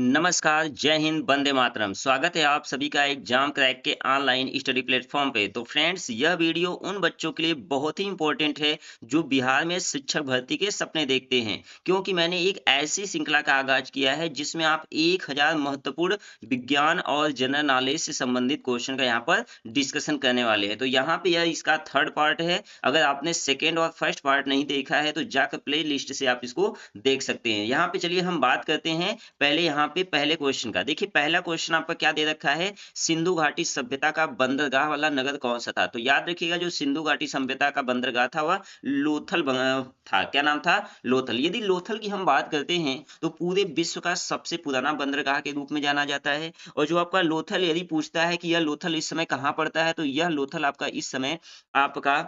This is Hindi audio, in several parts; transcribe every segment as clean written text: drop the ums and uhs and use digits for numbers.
नमस्कार, जय हिंद, वंदे मातरम। स्वागत है आप सभी का एग्जाम क्रैक के ऑनलाइन स्टडी प्लेटफॉर्म पे। तो फ्रेंड्स, यह वीडियो उन बच्चों के लिए बहुत ही इंपॉर्टेंट है जो बिहार में शिक्षक भर्ती के सपने देखते हैं, क्योंकि मैंने एक ऐसी श्रृंखला का आगाज किया है जिसमें आप 1000 महत्वपूर्ण विज्ञान और जनरल नॉलेज से संबंधित क्वेश्चन का यहाँ पर डिस्कशन करने वाले हैं। तो यहाँ पे यह इसका थर्ड पार्ट है। अगर आपने सेकेंड और फर्स्ट पार्ट नहीं देखा है तो जाकर प्ले लिस्ट से आप इसको देख सकते हैं। यहाँ पे चलिए हम बात करते हैं पहले यहाँ पे पहले क्वेश्चन का। देखिए, पहला क्वेश्चन आपका क्या दे रखा है, सिंधु घाटी सभ्यता का बंदरगाह वाला नगर कौन सा था। तो याद रखिएगा, जो सिंधु घाटी सभ्यता का बंदरगाह था वह लोथल था। क्या नाम था? लोथल। यदि लोथल की हम बात करते हैं तो पूरे विश्व का सबसे पुराना बंदरगाह के रूप में जाना जाता है। और जो आपका लोथल यदि पूछता है कि यह लोथल इस समय कहाँ पड़ता है, तो यह लोथल आपका इस समय आपका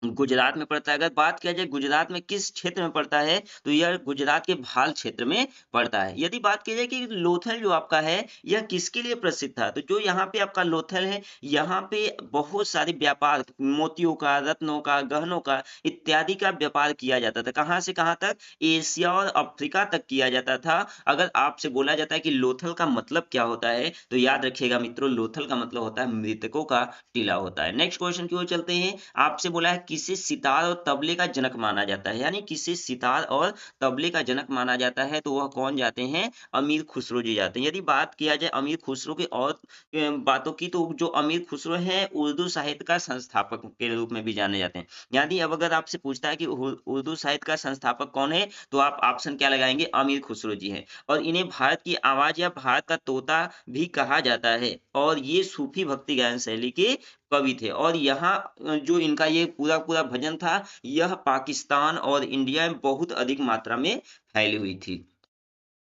गुजरात में पड़ता है। अगर बात किया जाए गुजरात में किस क्षेत्र में पड़ता है, तो यह गुजरात के भाल क्षेत्र में पड़ता है। यदि बात की जाए कि लोथल जो आपका है, यह किसके लिए प्रसिद्ध था, तो जो यहाँ पे आपका लोथल है, यहाँ पे बहुत सारे व्यापार, मोतियों का, रत्नों का, गहनों का इत्यादि का व्यापार किया जाता था। कहाँ से कहाँ तक? एशिया और अफ्रीका तक किया जाता था। अगर आपसे बोला जाता है कि लोथल का मतलब क्या होता है, तो याद रखिएगा मित्रों, लोथल का मतलब होता है मृतकों का टीला होता है। नेक्स्ट क्वेश्चन की ओर चलते हैं। आपसे बोला है किसे सितार और तबले का जनक माना जाता है, यानी किसे सितार और तबले का जनक माना जाता है, तो वह कौन जाते हैं? अमीर खुसरो जी जाते हैं। यदि बात किया जाए अमीर खुसरो की और बातों की, तो जो अमीर खुसरो हैं उर्दू साहित्य का संस्थापक के रूप में भी जाने जाते हैं। यानी अब अगर आपसे पूछता है कि उर्दू साहित्य का संस्थापक कौन है, तो आप ऑप्शन क्या लगाएंगे? अमीर खुसरो जी हैं। और इन्हें भारत की आवाज या भारत का तोता भी कहा जाता है। और ये सूफी भक्ति गायन शैली के कवि थे। और यहाँ जो इनका ये पूरा पूरा भजन था, यह पाकिस्तान और इंडिया में बहुत अधिक मात्रा में फैली हुई थी।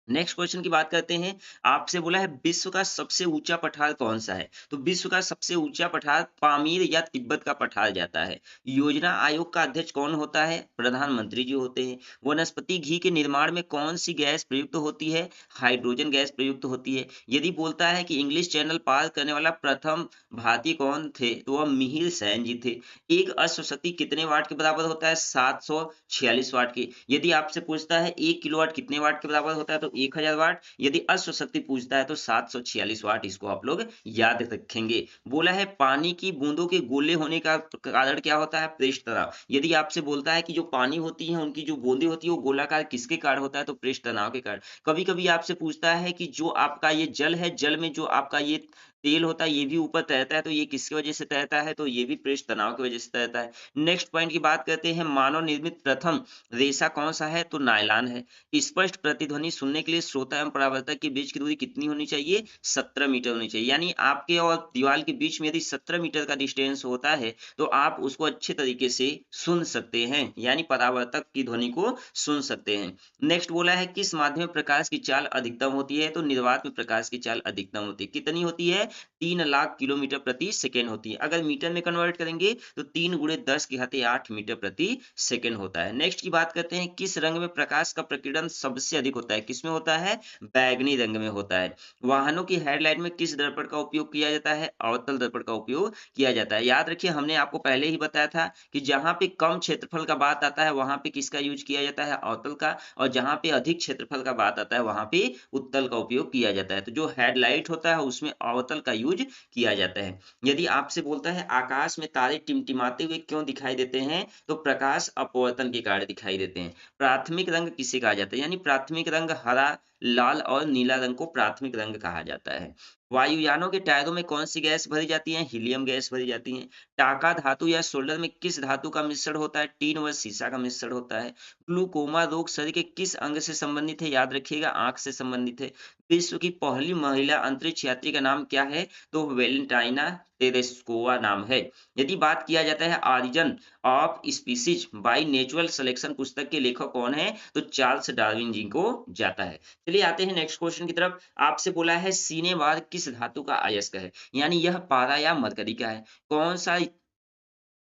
नेक्स्ट क्वेश्चन की बात करते हैं। आपसे बोला है विश्व का सबसे ऊंचा पठार कौन सा है, तो विश्व का सबसे ऊंचा पठार पामीर या तिब्बत का पठार जाता है। योजना आयोग का अध्यक्ष कौन होता है? प्रधानमंत्री जी होते हैं। वनस्पति घी के निर्माण में कौन सी गैस प्रयुक्त होती है? हाइड्रोजन गैस प्रयुक्त होती है। यदि बोलता है कि इंग्लिश चैनल पार करने वाला प्रथम भारतीय कौन थे, तो वह मिहिर सेन जी थे। एक अश्वशक्ति कितने वाट के बराबर होता है? 746 वाट की। यदि आपसे पूछता है 1 किलोवाट कितने वाट के बराबर होता है, तो 1000 वाट। यदि अश्वशक्ति पूछता है तो 746 वाट। इसको आप लोग याद रखेंगे। बोला है पानी की बूंदों के गोले होने का कारण क्या होता है? पृष्ठ तनाव। यदि आपसे बोलता है कि जो पानी होती है उनकी जो बूंदें होती है वो गोलाकार किसके कारण होता है, तो पृष्ठ तनाव के कारण। कभी कभी आपसे पूछता है कि जो आपका ये जल है, जल में जो आपका ये तेल होता है ये भी ऊपर तैरता है, तो ये किसकी वजह से तैरता है, तो ये भी पृष्ठ तनाव की वजह से तैरता है। नेक्स्ट पॉइंट की बात करते हैं। मानव निर्मित प्रथम रेशा कौन सा है, तो नायलॉन है। स्पष्ट प्रतिध्वनि सुनने के लिए श्रोता एवं परावर्तक के बीच की दूरी कितनी होनी चाहिए? 17 मीटर होनी चाहिए। यानी आपके और दीवार के बीच में यदि 17 मीटर का डिस्टेंस होता है, तो आप उसको अच्छे तरीके से सुन सकते हैं, यानी परावर्तक की ध्वनि को सुन सकते हैं। नेक्स्ट बोला है किस माध्यम में प्रकाश की चाल अधिकतम होती है, तो निर्वात में प्रकाश की चाल अधिकतम होती है। कितनी होती है? 3 लाख किलोमीटर प्रति सेकेंड होती है। अगर मीटर में कन्वर्ट करेंगे तो 3 गुणे 10 की घात 8 मीटर प्रति सेकेंड होता है। नेक्स्ट की बात करते हैं। किस रंग में प्रकाश का प्रकीर्णन सबसे अधिक होता है? किसमें होता है? बैगनी रंग में होता है। वाहनों की हेडलाइट में किस दर्पण का उपयोग किया जाता है? अवतल दर्पण का उपयोग किया जाता है। याद रखिए, हमने आपको पहले ही बताया था कि जहां पे कम क्षेत्रफल का बात आता है वहां पे किसका यूज किया जाता है? अवतल का। और जहां पे अधिक क्षेत्रफल का बात आता है वहां पे उत्तल का उपयोग किया जाता है। तो जो हेडलाइट होता है उसमें अवतल का यूज किया जाता है। यदि आपसे बोलता है आकाश में तारे टिमटिमाते हुए क्यों दिखाई देते हैं, तो प्रकाश अपवर्तन के कारण दिखाई देते हैं। प्राथमिक रंग किसे कहा जाता है? यानी प्राथमिक रंग हरा, लाल और नीला रंग को प्राथमिक रंग कहा जाता है। वायुयानों के टायरों में कौन सी गैस भरी जाती है? हीलियम गैस भरी जाती है। टाका धातु या सोल्डर में किस धातु का मिश्रण होता है? टीन व सीसा का मिश्रण होता है। ग्लूकोमा रोग शरीर के किस अंग से संबंधित है? याद रखिएगा, आंख से संबंधित है। विश्व की पहली महिला अंतरिक्ष यात्री का नाम क्या है? तो वेलेंटाइना तेरेस्कोवा नाम है। यदि बात किया जाता है origin of species by natural selection पुस्तक के लेखक कौन है, तो चार्ल्स डार्विन जी को जाता है। चलिए आते हैं नेक्स्ट क्वेश्चन की तरफ। आपसे बोला है सिनेबार किस धातु का अयस्क है, यानी यह पारा या मरकरी का है। कौन सा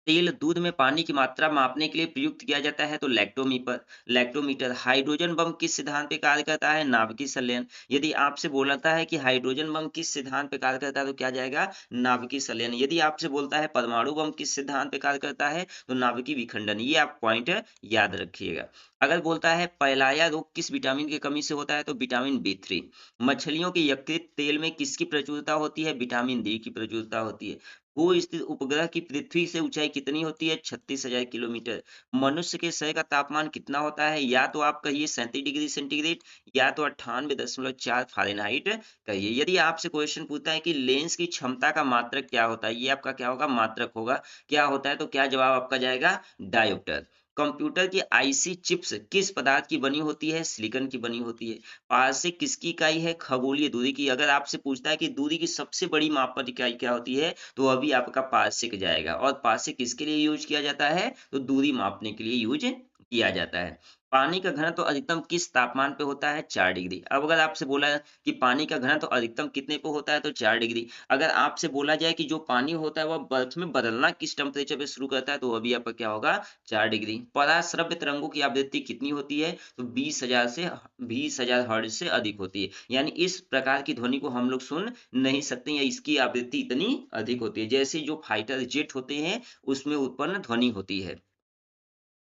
तेल दूध में पानी की मात्रा मापने के लिए प्रयुक्त किया जाता है तो लैक्टोमीटर। हाइड्रोजन बम किस सिद्धांत पे कार्य करता है? नाभिकीय संलयन। यदि आपसे बोलता है कि हाइड्रोजन बम किस सिद्धांत पे कार्य करता है तो क्या जाएगा? नाभिकीय संलयन। यदि आपसे बोलता है परमाणु बम किस सिद्धांत पे कार्य करता है तो नाभिकीय विखंडन। ये आप पॉइंट याद रखिएगा। अगर बोलता है पहलाया रोग किस विटामिन की कमी से होता है तो विटामिन बी 3। मछलियों के यकृत तेल में किसकी प्रचुरता होती है? विटामिन डी की प्रचुरता होती है। भू स्थित उपग्रह की पृथ्वी से ऊंचाई कितनी होती है? 36,000 किलोमीटर। मनुष्य के शरीर का तापमान कितना होता है? या तो आप कहिए 37 डिग्री सेंटीग्रेड, या तो 98.4 फ़ारेनहाइट कहिए। यदि आपसे क्वेश्चन पूछता है कि लेंस की क्षमता का मात्रक क्या होता है, ये आपका क्या होगा? मात्रक होगा। क्या होता है तो क्या जवाब आपका जाएगा? डायोप्टर। कंप्यूटर की आईसी चिप्स किस पदार्थ की बनी होती है? सिलिकॉन की बनी होती है। पारसिक किसकी इकाई है? खगोलीय दूरी की। अगर आपसे पूछता है कि दूरी की सबसे बड़ी मापन इकाई क्या होती है तो अभी आपका पारसिक जाएगा। और पारसिक किसके लिए यूज किया जाता है? तो दूरी मापने के लिए यूज किया जाता है। पानी का घनत्व अधिकतम किस तापमान पे होता है? 4 डिग्री। अब अगर आपसे बोला है कि पानी का घनत्व अधिकतम कितने पे होता है तो 4 डिग्री। अगर आपसे बोला जाए कि जो पानी होता है वह बर्फ में बदलना किस टेम्परेचर पे शुरू करता है तो अभी आपका क्या होगा? 4 डिग्री। पराश्रव्य तरंगों की आवृत्ति कितनी होती है? तो 20,000 हर्ट्ज से अधिक होती है। यानी इस प्रकार की ध्वनि को हम लोग सुन नहीं सकते या इसकी आवृत्ति इतनी अधिक होती है। जैसे जो फाइटर जेट होते हैं उसमें उत्पन्न ध्वनि होती है।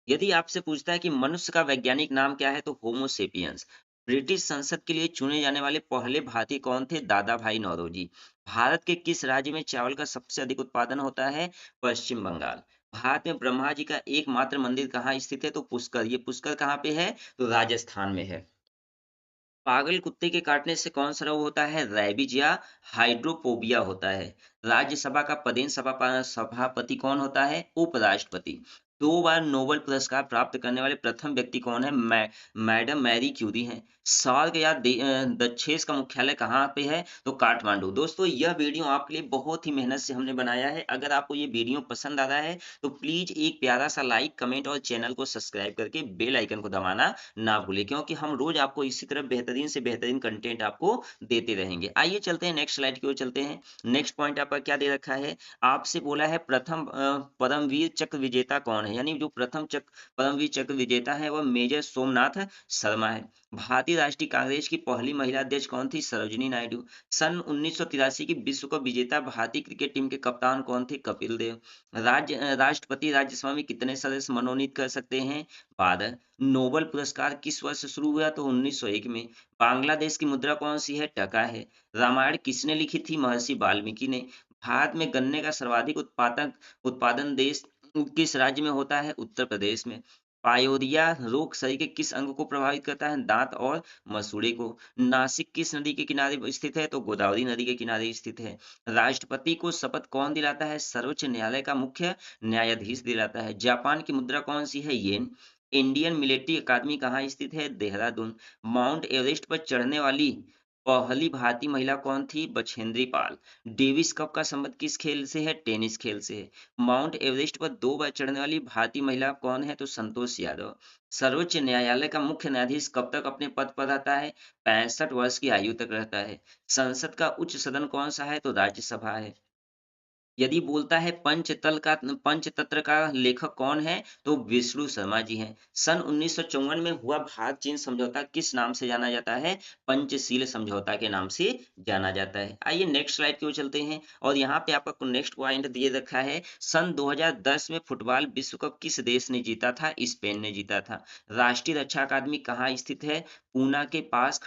यदि आपसे पूछता है कि मनुष्य का वैज्ञानिक नाम क्या है तो होमो सेपियंस। ब्रिटिश संसद के लिए चुने जाने वाले पहले भारतीय कौन थे? दादा भाई नौरोजी। भारत के किस राज्य में चावल का सबसे अधिक उत्पादन होता है? पश्चिम बंगाल। भारत में ब्रह्मा जी का एकमात्र मंदिर कहाँ स्थित है? तो पुष्कर। ये पुष्कर कहाँ पे है? तो राजस्थान में है। पागल कुत्ते के काटने से कौन सा रोग होता है? रैबिज या हाइड्रोफोबिया होता है। राज्यसभा का पदेन सभापति कौन होता है? उपराष्ट्रपति। 2 बार नोबेल पुरस्कार प्राप्त करने वाले प्रथम व्यक्ति कौन है? मैडम मैरी क्यूरी हैं। सार्क या दक्षेस का मुख्यालय कहाँ पे है? तो काठमांडू। दोस्तों यह वीडियो आपके लिए बहुत ही मेहनत से हमने बनाया है। अगर आपको ये वीडियो पसंद आ रहा है तो प्लीज एक प्यारा सा लाइक, कमेंट और चैनल को सब्सक्राइब करके बेल आइकन को दबाना ना भूलें, क्योंकि हम रोज आपको इसी तरह बेहतरीन से बेहतरीन कंटेंट आपको देते रहेंगे। आइए चलते हैं नेक्स्ट स्लाइड की ओर चलते हैं। नेक्स्ट पॉइंट आपका क्या दे रखा है? आपसे बोला है प्रथम परमवीर चक्र विजेता कौन है? यानी जो प्रथम परमवीर चक्र विजेता है वह मेजर सोमनाथ शर्मा है। भारतीय राष्ट्रीय कांग्रेस की पहली महिला अध्यक्ष कौन थी? सरोजिनी नायडू। सन 1983 की विश्व कप विजेता भारतीय क्रिकेट टीम के कप्तान कौन थे? कपिल देव। राष्ट्रपति राज्यसभा में कितने सदस्य मनोनीत कर सकते हैं? 12। नोबेल पुरस्कार किस वर्ष शुरू हुआ? तो 1901 में। बांग्लादेश की मुद्रा कौन सी है? टका है। रामायण किसने लिखी थी? महर्षि वाल्मीकि ने। भारत में गन्ने का सर्वाधिक उत्पादक उत्पादन देश किस राज्य में होता है? उत्तर प्रदेश में। पायोरिया रोग शरीर के किस अंग को प्रभावित करता है? दांत और मसूड़े को। नासिक किस नदी के किनारे स्थित है? तो गोदावरी नदी के किनारे स्थित है। राष्ट्रपति को शपथ कौन दिलाता है? सर्वोच्च न्यायालय का मुख्य न्यायाधीश दिलाता है। जापान की मुद्रा कौन सी है? येन। इंडियन मिलिट्री अकादमी कहाँ स्थित है? देहरादून। माउंट एवरेस्ट पर चढ़ने वाली पहली भारतीय महिला कौन थी? बछेंद्री पाल। डेविस कप का संबंध किस खेल से है? टेनिस खेल से है। माउंट एवरेस्ट पर 2 बार चढ़ने वाली भारतीय महिला कौन है? तो संतोष यादव। सर्वोच्च न्यायालय का मुख्य न्यायाधीश कब तक अपने पद पर रहता है? 65 वर्ष की आयु तक रहता है। संसद का उच्च सदन कौन सा है? तो राज्यसभा है। यदि बोलता है पंचतंत्र का लेखक कौन है? तो विष्णु शर्मा जी हैं। सन 1954 में हुआ भारत चीन समझौता किस नाम से जाना जाता है? पंचशील समझौता के नाम से जाना जाता है। आइए नेक्स्ट स्लाइड की ओर चलते हैं और यहाँ पे आपका नेक्स्ट पॉइंट दिए रखा है। सन 2010 में फुटबॉल विश्व कप किस देश ने जीता था? स्पेन ने जीता था। राष्ट्रीय रक्षा अकादमी कहाँ स्थित है? पूना के पास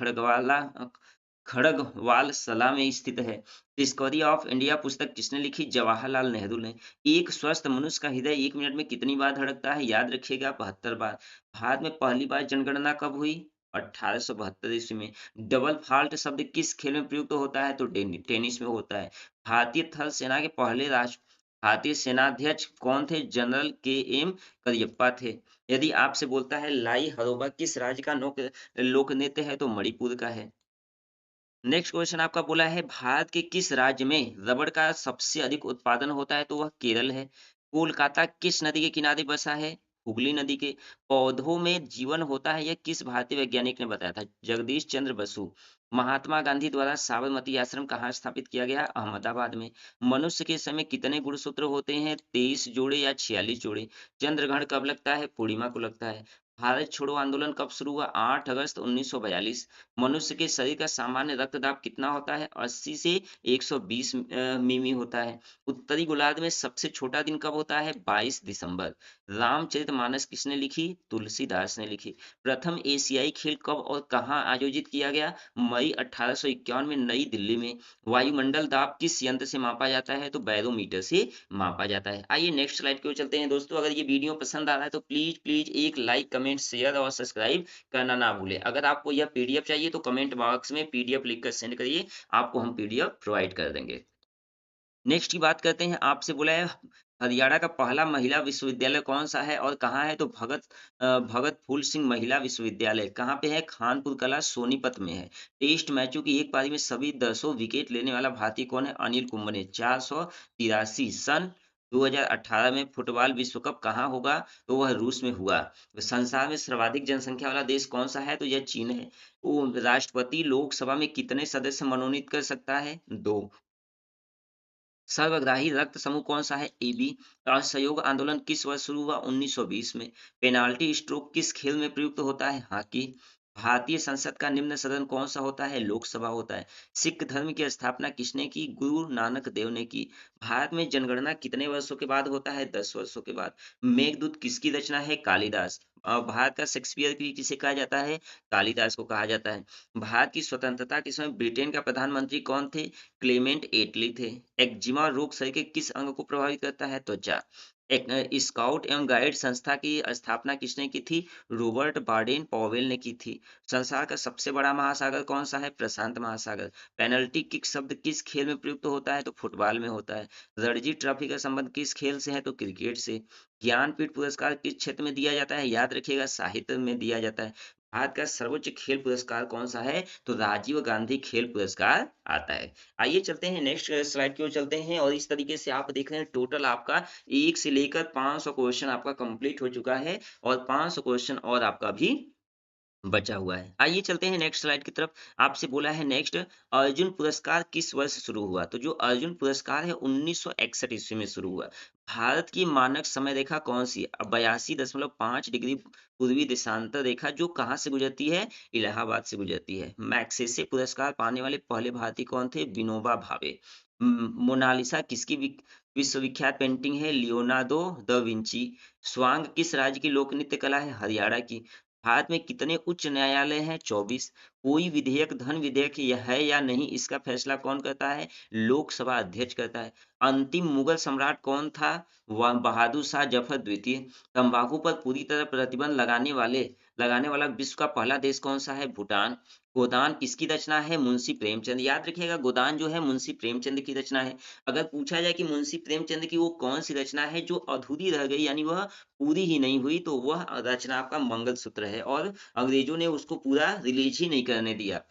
खड़गवालसला में स्थित है। डिस्कवरी ऑफ इंडिया पुस्तक किसने लिखी? जवाहरलाल नेहरू ने। एक स्वस्थ मनुष्य का हृदय 1 मिनट में कितनी बार धड़कता है? याद रखिएगा 72 बार। भारत में पहली बार जनगणना कब हुई? 1872 ईस्वी में। डबल फॉल्ट शब्द किस खेल में प्रयुक्त होता है? तो टेनिस में होता है। भारतीय थल सेना के पहले राष्ट्र भारतीय सेनाध्यक्ष कौन थे? जनरल के एम करियप्पा थे। यदि आपसे बोलता है लाई हरोबा किस राज्य का लोक नृत्य है? तो मणिपुर का है। नेक्स्ट क्वेश्चन आपका बोला है भारत के किस राज्य में रबड़ का सबसे अधिक उत्पादन होता है? तो वह केरल है। कोलकाता किस नदी के किनारे बसा है? हुगली नदी के। पौधों में जीवन होता है, यह किस भारतीय वैज्ञानिक ने बताया था? जगदीश चंद्र बसु। महात्मा गांधी द्वारा साबरमती आश्रम कहाँ स्थापित किया गया? अहमदाबाद में। मनुष्य के समय कितने गुणसूत्र होते हैं? 23 जोड़े या 46 जोड़े? चंद्रग्रहण कब लगता है? पूर्णिमा को लगता है। भारत छोड़ो आंदोलन कब शुरू हुआ? 8 अगस्त 1942। मनुष्य के शरीर का सामान्य रक्तदाब कितना होता है? 80 से 120 मिमी होता है। उत्तरी गोलार्ध में सबसे छोटा दिन कब होता है? 22 दिसंबर। रामचरितमानस किसने लिखी? तुलसीदास ने लिखी। प्रथम एशियाई खेल कब और कहाँ आयोजित किया गया? मई 1851 में नई दिल्ली में। वायुमंडल दाब किस यंत्र से मापा जाता है? तो बैरोमीटर से मापा जाता है। आइए नेक्स्ट स्लाइड की ओर चलते हैं दोस्तों। अगर ये वीडियो पसंद आ रहा है तो प्लीज प्लीज एक लाइक, कमेंट, शेयर और सब्सक्राइब करना ना भूलें। अगर आपको यह पीडीएफ चाहिए तो कमेंट बॉक्स में पीडीएफ लिख कर सेंड करिए, आपको हम पीडीएफ प्रोवाइड कर देंगे। नेक्स्ट की बात करते हैं। आपसे बोला है हरियाणा का पहला महिला विश्वविद्यालय कौन-सा है और कहाँ है? तो भगत फूल सिंह महिला विश्वविद्यालय। कहाँ पे है? खानपुर कला, सोनीपत में है। टेस्ट मैचों की एक पारी में सभी 10 विकेट लेने वाला भारतीय कौन है? अनिल कुंबले ने 483। सन 2018 में फुटबॉल विश्व कप कहाँ होगा? तो वह रूस में हुआ। संसार में सर्वाधिक जनसंख्या वाला देश कौन-सा है? तो यह चीन है। वो राष्ट्रपति लोकसभा में कितने सदस्य मनोनीत कर सकता है? 2। सर्वग्राही रक्त समूह कौन-सा है? एबी। असहयोग आंदोलन किस वर्ष शुरू हुआ? 1920 में। पेनाल्टी स्ट्रोक किस खेल में प्रयुक्त होता है? हॉकी। भारतीय संसद का निम्न सदन कौन-सा होता है? लोकसभा होता है। सिख धर्म की स्थापना किसने की? गुरु नानक देव ने की। भारत में जनगणना कितने वर्षों के बाद होता है? 10 वर्षों के बाद। मेघदूत किसकी रचना है? कालिदास। भारत का शेक्सपियर भी किसे कहा जाता है? कालिदास को कहा जाता है। भारत की स्वतंत्रता के समय ब्रिटेन का प्रधानमंत्री कौन थे? क्लेमेंट एटली थे। एक्जिमा रोग शरीर के किस अंग को प्रभावित करता है? त्वचा। स्काउट एवं गाइड संस्था की स्थापना किसने की थी? रॉबर्ट बाडेन पॉवेल ने की थी। संसार का सबसे बड़ा महासागर कौन सा है? प्रशांत महासागर। पेनल्टी किक शब्द किस खेल में प्रयुक्त होता है? तो फुटबॉल में होता है। रणजी ट्रॉफी का संबंध किस खेल से है? तो क्रिकेट से। ज्ञानपीठ पुरस्कार किस क्षेत्र में दिया जाता है? याद रखिएगा, साहित्य में दिया जाता है। भारत का सर्वोच्च खेल पुरस्कार कौन सा है? तो राजीव गांधी खेल पुरस्कार आता है। आइए चलते हैं नेक्स्ट स्लाइड की ओर चलते हैं और इस तरीके से आप देख रहे हैं टोटल आपका 1 से लेकर 500 क्वेश्चन आपका कंप्लीट हो चुका है और 500 क्वेश्चन और आपका भी बचा हुआ है। आइए चलते हैं नेक्स्ट स्लाइड की तरफ। आपसे बोला है नेक्स्ट, अर्जुन पुरस्कार किस वर्ष शुरू हुआ? तो जो अर्जुन पुरस्कार है 1961 ईस्वी में शुरू हुआ। भारत की मानक समय रेखा कौन-सी है? 82.5 डिग्री पूर्वी देशांतर रेखा जो कहाँ से गुजरती है? इलाहाबाद से गुजरती है। मैग्सेसे पुरस्कार पाने वाले पहले भारतीय कौन थे? विनोबा भावे। मोनालिसा किसकी विश्वविख्यात पेंटिंग है? Leonardo da Vinci. स्वांग किस राज्य की लोक नृत्य कला है? हरियाणा की। भारत में कितने उच्च न्यायालय हैं? 24। कोई विधेयक धन विधेयक है या नहीं, इसका फैसला कौन करता है? लोकसभा अध्यक्ष करता है। अंतिम मुगल सम्राट कौन था? वह बहादुर शाह जफर द्वितीय। तंबाकू पर पूरी तरह प्रतिबंध लगाने वाला विश्व का पहला देश कौन सा है? भूटान। गोदान किसकी रचना है? मुंशी प्रेमचंद। याद रखिएगा, गोदान जो है मुंशी प्रेमचंद की रचना है। अगर पूछा जाए कि मुंशी प्रेमचंद की वो कौन सी रचना है जो अधूरी रह गई, यानी वह पूरी ही नहीं हुई, तो वह रचना आपका मंगलसूत्र है और अंग्रेजों ने उसको पूरा रिलीज ही नहीं करने दिया।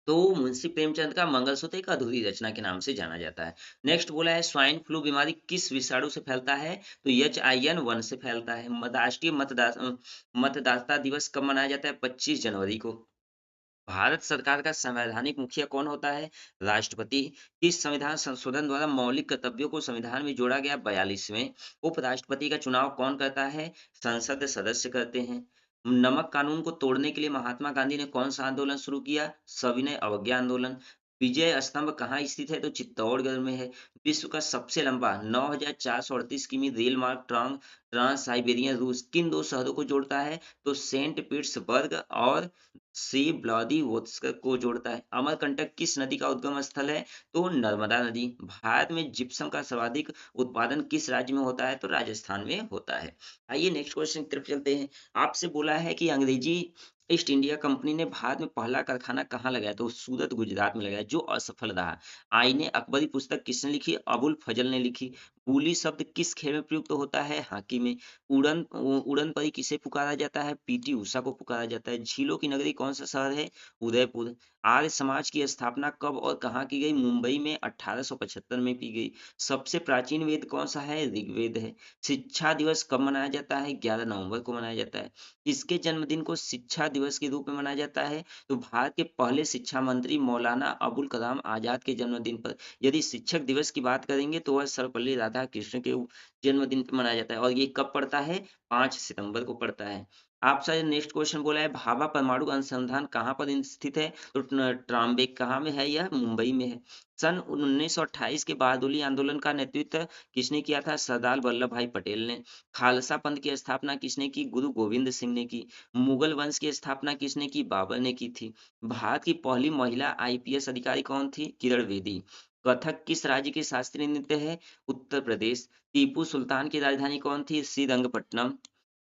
तो मुंशी प्रेमचंद का मंगलसूत्र एक अधूरी रचना के नाम से जाना जाता है। नेक्स्ट बोला है स्वाइन फ्लू बीमारी किस विषाणु से फैलता है? तो H1N1 से फैलता है। राष्ट्रीय मतदाता दिवस कब मनाया जाता है? 25 जनवरी को। भारत सरकार का संवैधानिक मुखिया कौन होता है? राष्ट्रपति। किस संविधान संशोधन द्वारा मौलिक कर्तव्यों को संविधान में जोड़ा गया? 42वें। उपराष्ट्रपति का चुनाव कौन करता है? संसद सदस्य करते हैं। नमक कानून को तोड़ने के लिए महात्मा गांधी ने कौन सा आंदोलन शुरू किया? सविनय अवज्ञा आंदोलन। विजय स्तंभ कहाँ स्थित है? तो चित्तौड़गढ़ में है। विश्व का सबसे लंबा 9,438 किमी रेल मार्ग ट्रांस साइबेरियन रूस किन दो शहरों को जोड़ता है? तो सेंट पीटर्सबर्ग और सी व्लादिवोत्स्क को जोड़ता है। अमरकंटक किस नदी का उद्गम स्थल है? तो नर्मदा नदी। भारत में जिप्सम का सर्वाधिक उत्पादन किस राज्य में होता है? तो राजस्थान में होता है। आइए नेक्स्ट क्वेश्चन की तरफ चलते हैं। आपसे बोला है कि अंग्रेजी ईस्ट इंडिया कंपनी ने भारत में पहला कारखाना कहाँ लगाया? तो सूरत गुजरात में लगाया, जो असफल रहा। आईने अकबरी पुस्तक किसने लिखी? अबुल फजल ने लिखी। पुली शब्द किस खेल में प्रयुक्त होता है? हॉकी में। उड़न परी किसे पुकारा जाता है? पीटी उषा को पुकारा जाता है। झीलों की नगरी कौन-सा शहर है? उदयपुर। आर्य समाज की स्थापना कब और कहाँ की गई? मुंबई में 1875 में की गई। सबसे प्राचीन वेद कौन-सा है? ऋग्वेद है। शिक्षा दिवस कब मनाया जाता है? 11 नवंबर को मनाया जाता है। किसके जन्मदिन को शिक्षा दिवस के रूप में मनाया जाता है? तो भारत के पहले शिक्षा मंत्री मौलाना अबुल कलाम आजाद के जन्मदिन पर। यदि शिक्षक दिवस की बात करेंगे तो वह सर्वपल्ली राधाकृष्ण के जन्मदिन पे मनाया जाता है और ये कब पड़ता है? 5 सितंबर को पड़ता है। आपसे नेक्स्ट क्वेश्चन बोला है भाभा परमाणु अनुसंधान कहाँ पर स्थित है? तो ट्राम्बेक कहाँ में है? यह मुंबई में है। सन 1928 के बारडोली आंदोलन का नेतृत्व किसने किया था? सरदार वल्लभ भाई पटेल ने। खालसा पंथ की स्थापना किसने की? गुरु गोविंद सिंह ने की। मुगल वंश की स्थापना किसने की? बाबर ने की थी। भारत की पहली महिला आईपीएस अधिकारी कौन थी? किरण बेदी। कथक किस राज्य की शास्त्रीय नृत्य है? उत्तर प्रदेश। टीपू सुल्तान की राजधानी कौन थी? श्रीरंगपट्टनम।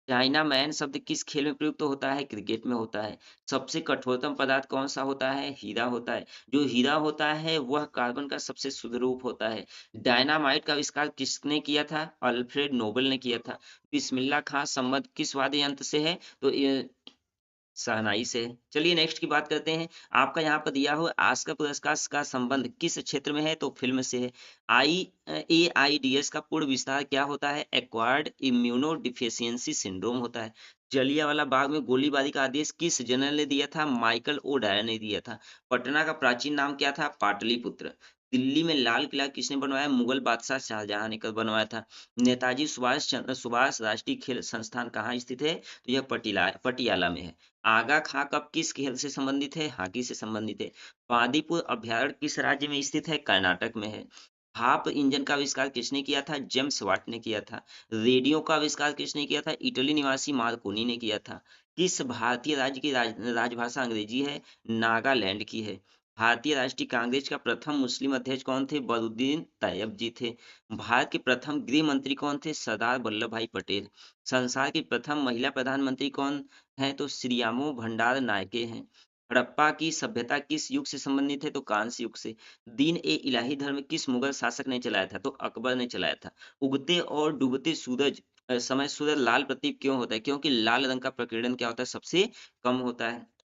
चाइना मैन शब्द किस खेल में प्रयुक्त होता है? क्रिकेट में होता है। सबसे कठोरतम पदार्थ कौन सा होता है? हीरा होता है। जो हीरा होता है वह कार्बन का सबसे शुद्ध रूप होता है। डायनामाइट का आविष्कार किसने किया था? अल्फ्रेड नोबेल ने किया था। बिस्मिल्लाह खां संबंध किस वाद्य यंत्र से है? तो ये शहनाई से है। चलिए नेक्स्ट की बात करते हैं। आपका यहाँ पर दिया हुआ ऑस्कर पुरस्कार का संबंध किस क्षेत्र में है? तो फ़िल्म से है। एआईडीएस का पूर्ण विस्तार क्या होता है? एक्वायर्ड इम्यूनो डिफिशियंसी सिंड्रोम होता है। जलियांवाला बाग में गोलीबारी का आदेश किस जनरल ने दिया था? माइकल ओ डायर ने दिया था। पटना का प्राचीन नाम क्या था? पाटलिपुत्र। दिल्ली में लाल किला किसने बनवाया? मुगल बादशाह शाहजहां ने बनवाया था। नेताजी सुभाष राष्ट्रीय खेल संस्थान कहाँ स्थित है? तो यह पटियाला में है। आगा खां कब किस खेल से संबंधित है? हॉकी से संबंधित है। बांदीपुर अभयारण्य किस राज्य में स्थित है? कर्नाटक में है। भाप इंजन का आविष्कार किसने किया था? जेम्स वाट ने किया था। रेडियो का आविष्कार किसने किया था? इटली निवासी मार्कोनी ने किया था। किस भारतीय राज्य की राजभाषा अंग्रेजी है? नागालैंड की है। भारतीय राष्ट्रीय कांग्रेस का प्रथम मुस्लिम अध्यक्ष कौन थे? बदरुद्दीन तैयब जी थे। भारत के प्रथम गृह मंत्री कौन थे? सरदार वल्लभ भाई पटेल। संसार की प्रथम महिला प्रधानमंत्री कौन हैं? तो श्रीयामो भंडार नायके हैं। हड़प्पा की सभ्यता किस युग से संबंधित है? तो कांस्य युग से। दीन ए इलाही धर्म किस मुगल शासक ने चलाया था? तो अकबर ने चलाया था। उगते और डूबते सूरज समय सूरज लाल प्रतीक क्यों होता है? क्योंकि लाल रंग का प्रकीर्णन क्या होता है? सबसे कम होता है।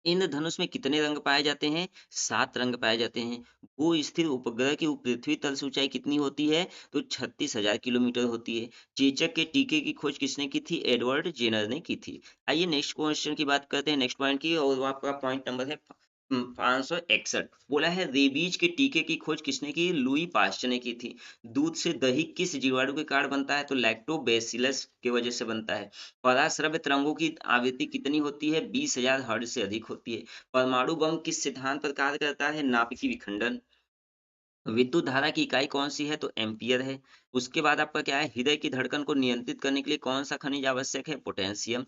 इंद्रधनुष में कितने रंग पाए जाते हैं? 7 रंग पाए जाते हैं। भू-स्थिर उपग्रह की पृथ्वी तल से ऊंचाई कितनी होती है? तो 36,000 किलोमीटर होती है। चेचक के टीके की खोज किसने की थी? एडवर्ड जेनर ने की थी। आइए नेक्स्ट क्वेश्चन की बात करते हैं, नेक्स्ट पॉइंट की, और वो आपका पॉइंट नंबर है 561। बोला है रेबीज के टीके की खोज किसने की? लुई पास्चर ने की थी। दूध से दही किस जीवाणु के कारण बनता है? तो लैक्टोबैसिलस की वजह से बनता है। पराश्रव्य तरंगों की आवृत्ति कितनी होती है? 20,000 हर्ट्ज से अधिक होती है। परमाणु बम किस सिद्धांत पर कार्य करता है? नाभिकीय विखंडन। विद्युत धारा की इकाई कौन-सी है? तो एम्पीयर है। उसके बाद आपका क्या है? हृदय की धड़कन को नियंत्रित करने के लिए कौन-सा खनिज आवश्यक है? पोटेशियम।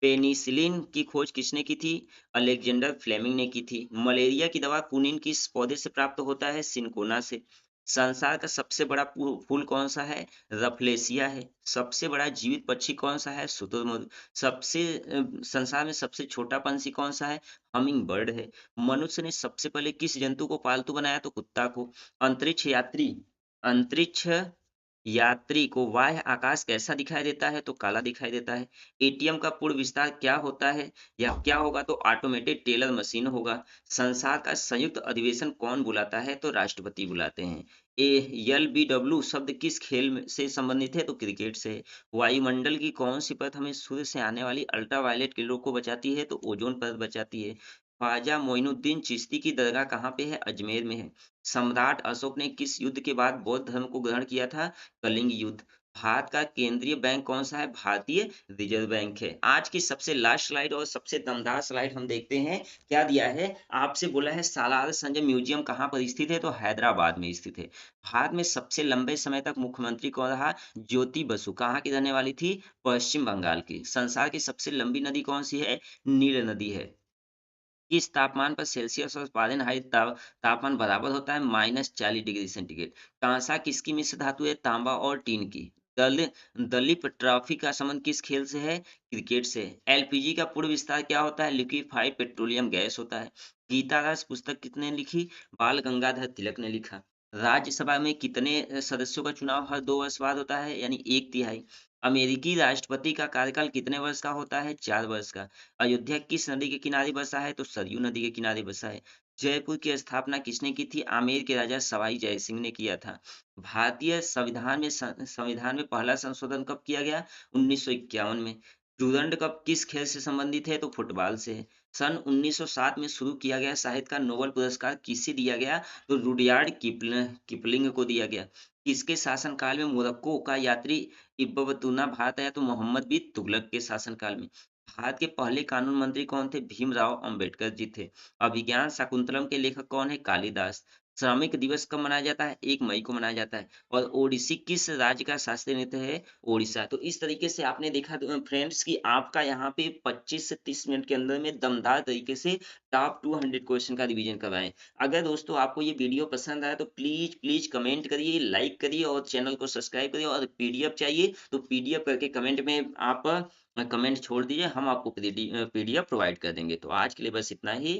पेनिसिलिन की खोज किसने की थी? अलेक्जेंडर फ्लेमिंग ने की थी। मलेरिया की दवा कुनिन किस पौधे से प्राप्त होता है? सिनकोना से। संसार का सबसे बड़ा फूल कौन-सा है? रफलेसिया है। सबसे बड़ा जीवित पक्षी कौन-सा है? शुतुरमुर्ग। संसार में सबसे छोटा पंछी कौन-सा है? हमिंग बर्ड है। मनुष्य ने सबसे पहले किस जंतु को पालतू बनाया? तो कुत्ता को। अंतरिक्ष यात्री को बाह्य आकाश कैसा दिखाई देता है? तो काला दिखाई देता है। एटीएम का पूर्ण विस्तार क्या होता है या क्या होगा? तो ऑटोमेटेड टेलर मशीन होगा। संसार का संयुक्त अधिवेशन कौन बुलाता है? तो राष्ट्रपति बुलाते हैं। एलबीडब्ल्यू शब्द किस खेल से संबंधित है? तो क्रिकेट से है। वायुमंडल की कौन सी परत हमें सूर्य से आने वाली अल्ट्रावायलेट किरणों को बचाती है? तो ओजोन परत बचाती है। ख्वाजा मोइनुद्दीन चिश्ती की दरगाह कहाँ पे है? अजमेर में है। सम्राट अशोक ने किस युद्ध के बाद बौद्ध धर्म को ग्रहण किया था? कलिंग युद्ध। भारत का केंद्रीय बैंक कौन सा है? भारतीय रिजर्व बैंक है। आज की सबसे लास्ट स्लाइड और सबसे दमदार स्लाइड हम देखते हैं। क्या दिया है? आपसे बोला है सालार संजय म्यूजियम कहाँ पर स्थित है? तो हैदराबाद में स्थित है। भारत में सबसे लंबे समय तक मुख्यमंत्री कौन रहा? ज्योति बसु। कहाँ की रहने वाली थी? पश्चिम बंगाल की। संसार की सबसे लंबी नदी कौन सी है? नील नदी है। किस तापमान पर सेल्सियस और फ़ारेनहाइट तापमान बराबर होता है? -40 डिग्री सेंटीग्रेड। कांसा किसकी मिश्र धातु है? तांबा और टीन की। दलीप ट्रॉफी का संबंध किस खेल से है? क्रिकेट से। एलपीजी का पूर्ण विस्तार क्या होता है? लिक्विफाइड पेट्रोलियम गैस होता है। गीता दास पुस्तक किसने लिखी? बाल गंगाधर तिलक ने लिखा। राज्यसभा में कितने सदस्यों का चुनाव हर 2 वर्ष बाद होता है? यानी 1/3। अमेरिकी राष्ट्रपति का कार्यकाल कितने वर्ष का होता है? 4 वर्ष का। अयोध्या किस नदी के किनारे बसा है? तो सरयू नदी के किनारे बसा है। जयपुर की स्थापना किसने की थी? आमेर के राजा सवाई जय सिंह ने किया था। भारतीय संविधान में पहला संशोधन कब किया गया? 1951 में। डुरंड कप किस खेल से संबंधित है? तो फुटबॉल से है। सन 1907 में शुरू किया गया साहित्य का नोबेल पुरस्कार किसे दिया गया? तो रुडयार्ड किपलिंग को दिया गया। किसके शासनकाल में मोरक्को का यात्री इब्न बतूता भारत आया? तो मोहम्मद बिन तुगलक के शासनकाल में। भारत के पहले कानून मंत्री कौन थे? भीमराव अंबेडकर जी थे। अभिज्ञान शाकुंतलम के लेखक कौन है? कालिदास। श्रमिक दिवस कब मनाया जाता है? 1 मई को मनाया जाता है। और ओडिसी किस राज्य का शास्त्रीय नृत्य है? ओडिशा। तो इस तरीके से आपने देखा फ्रेंड्स कि आपका यहाँ पे 25 से 30 मिनट के अंदर में दमदार तरीके से टॉप 200 क्वेश्चन का रिवीजन करवाएं। अगर दोस्तों आपको ये वीडियो पसंद आया तो प्लीज प्लीज कमेंट करिए, लाइक करिए और चैनल को सब्सक्राइब करिए। और पीडीएफ चाहिए तो पीडीएफ करके कमेंट में आप कमेंट छोड़ दीजिए, हम आपको पीडीएफ प्रोवाइड कर देंगे। तो आज के लिए बस इतना ही।